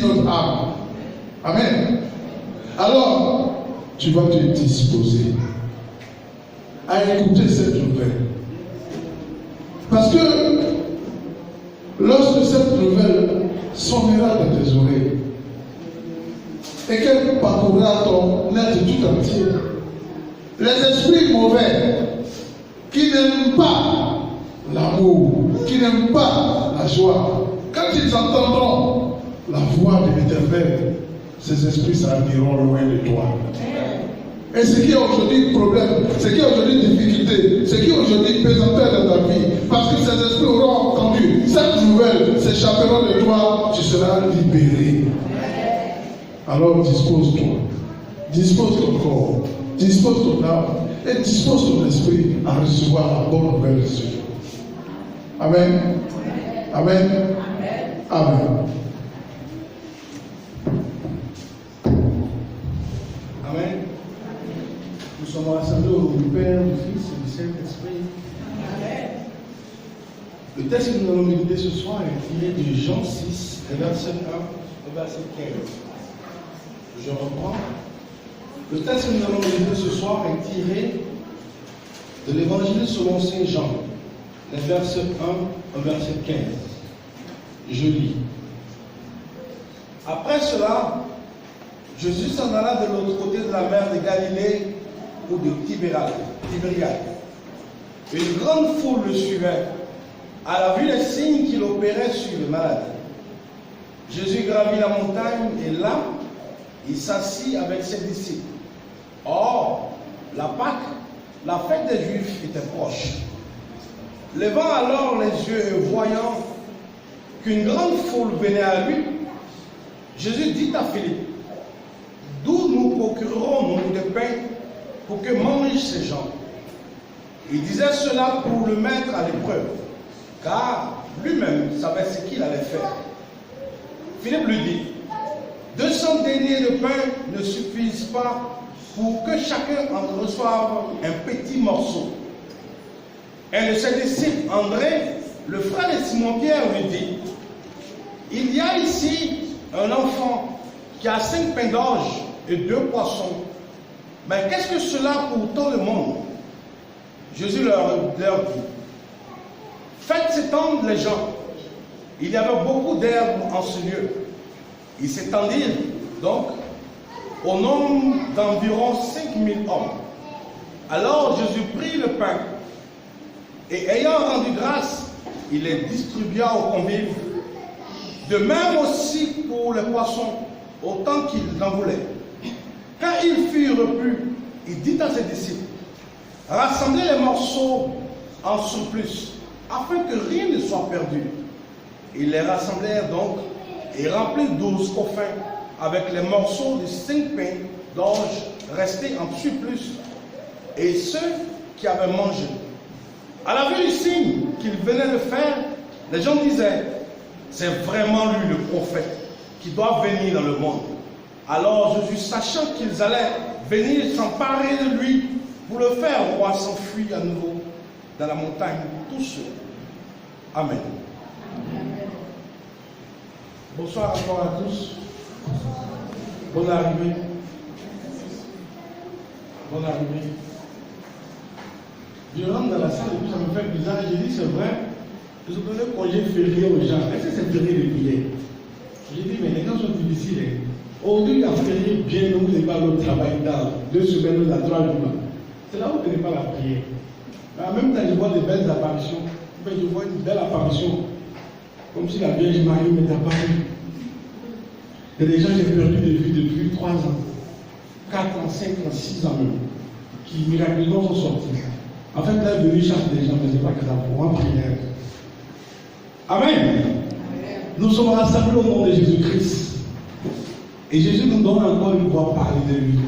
purifie notre âme. Amen. Alors, tu vas te disposer à écouter cette nouvelle. Parce que lorsque cette nouvelle sonnera dans tes oreilles et qu'elle parcourra ton être tout entier, les esprits mauvais qui n'aiment pas l'amour, qui n'aiment pas la joie, quand ils entendront la voix de l'Éternel, ces esprits s'en loin de toi. Et ce qui est aujourd'hui problème, ce qui est aujourd'hui difficulté, ce qui est aujourd'hui pesanteur dans ta vie, parce que ces esprits auront entendu cette nouvelle, s'échapperont de toi, tu seras libéré. Alors dispose-toi, dispose ton corps, dispose ton âme et dispose ton esprit à recevoir la bonne nouvelle de ce jour. Amen. Amen. Amen. Amen. Nous sommes rassemblés au nom du Père, du Fils et du Saint-Esprit. Amen. Le texte que nous allons méditer ce soir est tiré de Jean 6, verset 1 et verset 15. Je reprends. Le texte que nous allons méditer ce soir est tiré de l'Évangile selon Saint Jean, les versets 1 au verset 15. Je lis. Après cela, Jésus s'en alla de l'autre côté de la mer de Galilée ou de Tibériade. Une grande foule le suivait. À la vue des signes qu'il opérait sur les malades. Jésus gravit la montagne et là, il s'assit avec ses disciples. Or, la Pâque, la fête des Juifs, était proche. Levant alors les yeux et voyant qu'une grande foule venait à lui, Jésus dit à Philippe, d'où nous procurerons-nous de pain pour que mangent ces gens? Il disait cela pour le mettre à l'épreuve, car lui-même savait ce qu'il allait faire. Philippe lui dit, 200 deniers de pain ne suffisent pas pour que chacun en reçoive un petit morceau. Un de ses disciples, André, le frère de Simon-Pierre, lui dit, il y a ici un enfant qui a 5 pains d'orge et 2 poissons. Mais qu'est-ce que cela pour tout le monde? Jésus leur dit, faites s'étendre les gens. Il y avait beaucoup d'herbes en ce lieu. Ils s'étendirent donc au nombre d'environ 5000 hommes. Alors Jésus prit le pain et ayant rendu grâce, il les distribua aux convives. De même aussi pour les poissons, autant qu'ils en voulaient. Quand il fut repu, il dit à ses disciples, rassemblez les morceaux en surplus, afin que rien ne soit perdu. Ils les rassemblèrent donc et remplirent 12 coffins avec les morceaux de 5 pains d'orge restés en surplus et ceux qui avaient mangé. À la vue du signe qu'il venait de faire, les gens disaient, c'est vraiment lui le prophète qui doit venir dans le monde. Alors Jésus, sachant qu'ils allaient venir s'emparer de lui pour le faire roi, s'enfuit à nouveau dans la montagne tout seul. Amen. Bonsoir encore à tous. Bonne arrivée. Bonne arrivée. Je rentre dans la salle et puis ça me fait bizarre. J'ai dit, c'est vrai, je vous donnais congé férié aux gens. Est-ce que c'est férié les billets? J'ai dit, mais les gens sont difficiles. Aujourd'hui, il y a férié bien, vous n'avez pas le travail dans 2 semaines, dans 3 jours. C'est là où vous n'avez pas la prière. Mais en même temps, je vois des belles apparitions. Je vois une belle apparition. Comme si la Vierge Marie m'était apparue. Il y a des gens que j'ai perdu de vue depuis 3 ans, 4 ans, 5 ans, 6 ans même, qui miraculeusement sont sortis. En fait, là, je chasse des gens, mais ce n'est pas que ça pour en prière. Amen. Nous sommes rassemblés au nom de Jésus-Christ. Et Jésus nous donne encore une fois parler de lui.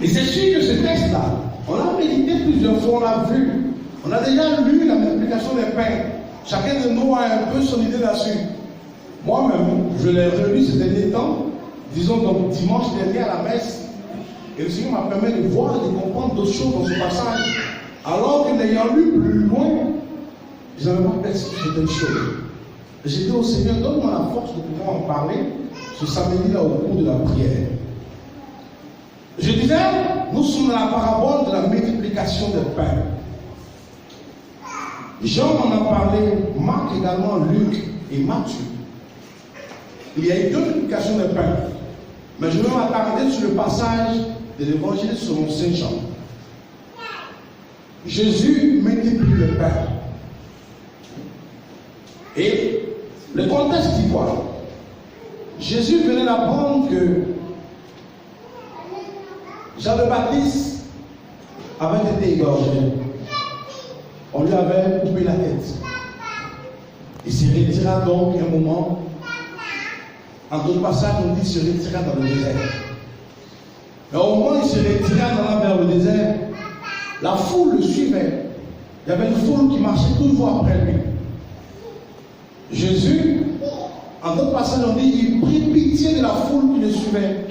Et c'est sûr que ce texte-là, on l'a médité plusieurs fois, on l'a vu. On a déjà lu la multiplication des pains. Chacun de nous a un peu son idée là-dessus. Moi-même, je l'ai relu ces derniers temps, disons donc dimanche dernier à la messe. Et le Seigneur m'a permis de voir et de comprendre d'autres choses dans ce passage. Alors que l'ayant lu plus loin, je n'avais pas perçu certaines choses. J'ai dit au Seigneur, donne-moi la force de pouvoir en parler ce samedi-là au cours de la prière. Je disais, nous sommes dans la parabole de la multiplication des pains. Jean en a parlé, Marc également, Luc et Matthieu. Il y a eu deux multiplications des pains. Mais je vais m'attarder sur le passage de l'évangile selon Saint Jean. Jésus multiplie le pain. Et le contexte dit quoi? Jésus venait d'apprendre que Jean le Baptiste avait été égorgé. On lui avait coupé la tête. Il se retira donc un moment. En d'autres passages, on dit qu'il se retira dans le désert. Mais au moment où il se retira vers le désert, la foule le suivait. Il y avait une foule qui marchait toujours après lui. Jésus, en d'autres passages, on dit qu'il prit pitié de la foule qui le suivait.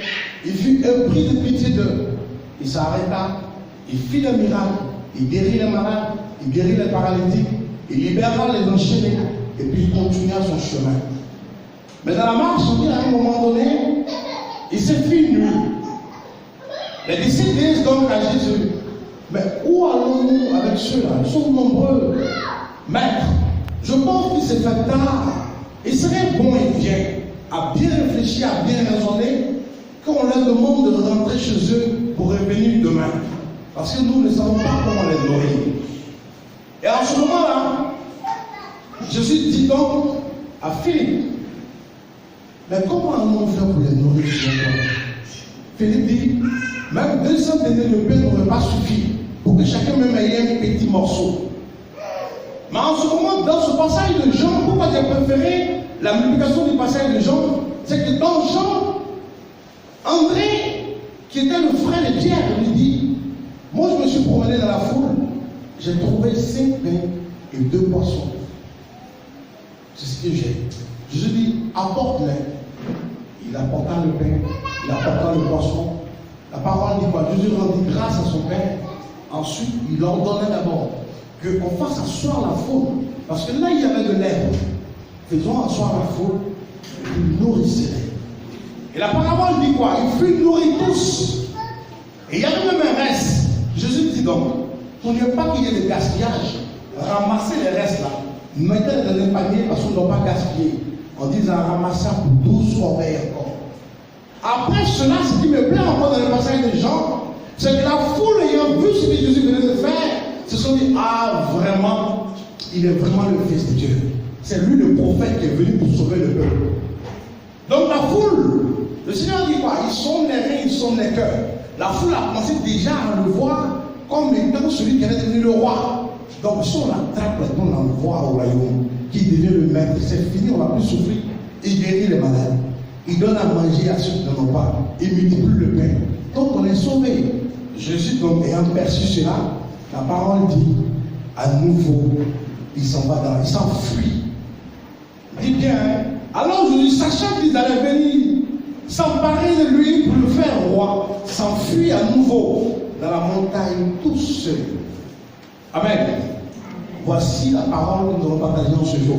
Il fut pris de pitié d'eux. Il s'arrêta, il fit le miracle, il guérit les malades, il guérit les paralytiques, il libéra les enchaînés, et puis il continua son chemin. Mais dans la marche, on dit à un moment donné, il s'est fait nu. Les disciples disent donc à Jésus, mais où allons-nous avec ceux-là? Ils sont nombreux. Maître, je pense qu'il s'est fait tard. Il serait bon et bien, à bien réfléchir, à bien raisonner, qu'on leur demande de rentrer chez eux pour revenir demain. Parce que nous ne savons pas comment les nourrir. Et en ce moment-là, Jésus dit donc à Philippe, mais comment allons-nous faire pour les nourrir? Philippe dit, même 200 deniers de pain n'auraient pas suffi pour que chacun même ait un petit morceau. Mais en ce moment, dans ce passage de Jean, pourquoi j'ai préféré la multiplication du passage de Jean? C'est que dans Jean, André, qui était le frère de Pierre, lui dit, moi je me suis promené dans la foule, j'ai trouvé 5 pains et 2 poissons. C'est ce que j'ai. Jésus dit, apporte-les. Il apporta le pain, il apporta le poisson. La parole dit quoi? Jésus rendit grâce à son Père. Ensuite, il ordonnait d'abord qu'on fasse asseoir la foule. Parce que là, il y avait de l'herbe. Faisons asseoir la foule et puis nourrissez-les. Et la parole dit quoi? Il fut nourri tous. Et il y avait même un reste. Jésus dit donc, pour ne pas qu'il y ait de gaspillage, ramassez les restes là. Mettez-les dans les paniers parce qu'on ne doit pas gaspiller. En disant ramasser pour 12 corbeilles encore. Après cela, ce qui me plaît encore dans le passage de Jean, c'est que la foule ayant vu ce que Jésus venait de faire, se sont dit, ah vraiment, il est vraiment le Fils de Dieu. C'est lui le prophète qui est venu pour sauver le peuple. Donc la foule, le Seigneur dit quoi? Ils sont les reins, ils sont les cœurs. La foule a commencé déjà à le voir comme étant celui qui allait devenir le roi. Donc si on l'attrape maintenant, on le voit au royaume, qui devient le maître, c'est fini, on va plus souffrir. Il guérit les malades. Il donne à manger à ceux qui n'en ont pas. Il multiplie le pain. Donc on est sauvé. Jésus, donc, ayant perçu cela, la parole dit, à nouveau, il s'en va dans, il s'enfuit. Dis bien, hein? Alors Jésus, sachant qu'ils allaient venir s'emparer de lui pour le faire roi, s'enfuit à nouveau dans la montagne tout seul. Amen. Voici la parole que nous allons partager en ce jour.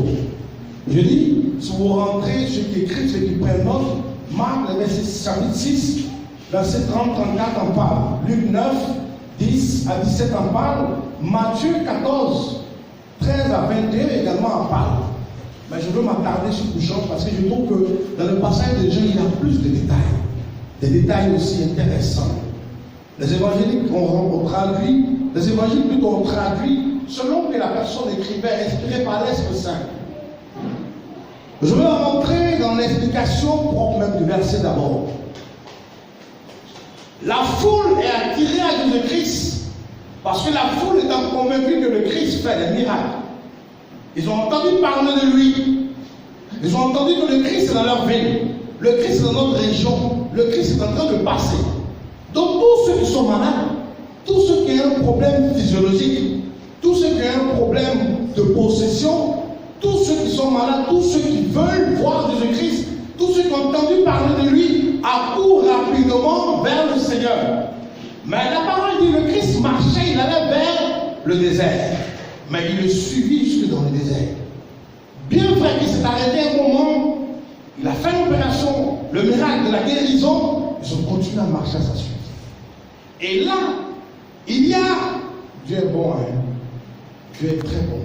Je dis, si vous rentrez, ceux qui écrivent, ceux qui prennent note, Marc, le verset 6, verset 30-34 en parle. Luc 9, 10 à 17 en parle. Matthieu 14, 13 à 22 également en parle. Mais je veux m'attarder sur tout chose parce que je trouve que dans le passage de Jean, il y a plus de détails. Des détails aussi intéressants. Les évangéliques ont traduit, les évangiles plutôt ont traduit selon que la personne écrivait, inspirée par l'Esprit Saint. Je vais rentrer dans l'explication propre même du verset d'abord. La foule est attirée à Jésus-Christ parce que la foule étant convaincue que le Christ fait des miracles. Ils ont entendu parler de lui. Ils ont entendu que le Christ est dans leur ville. Le Christ est dans notre région. Le Christ est en train de passer. Donc tous ceux qui sont malades, tous ceux qui ont un problème physiologique, tous ceux qui ont un problème de possession, tous ceux qui sont malades, tous ceux qui veulent voir Jésus-Christ, tous ceux qui ont entendu parler de lui, accourent rapidement vers le Seigneur. Mais la parole dit, le Christ marchait, il allait vers le désert. Mais il le suivit jusque dans le désert. Bien vrai qu'il s'est arrêté un moment, il a fait l'opération, le de la guérison, ils ont continué à marcher à sa suite. Et là, il y a, Dieu est bon, hein? Dieu est très bon.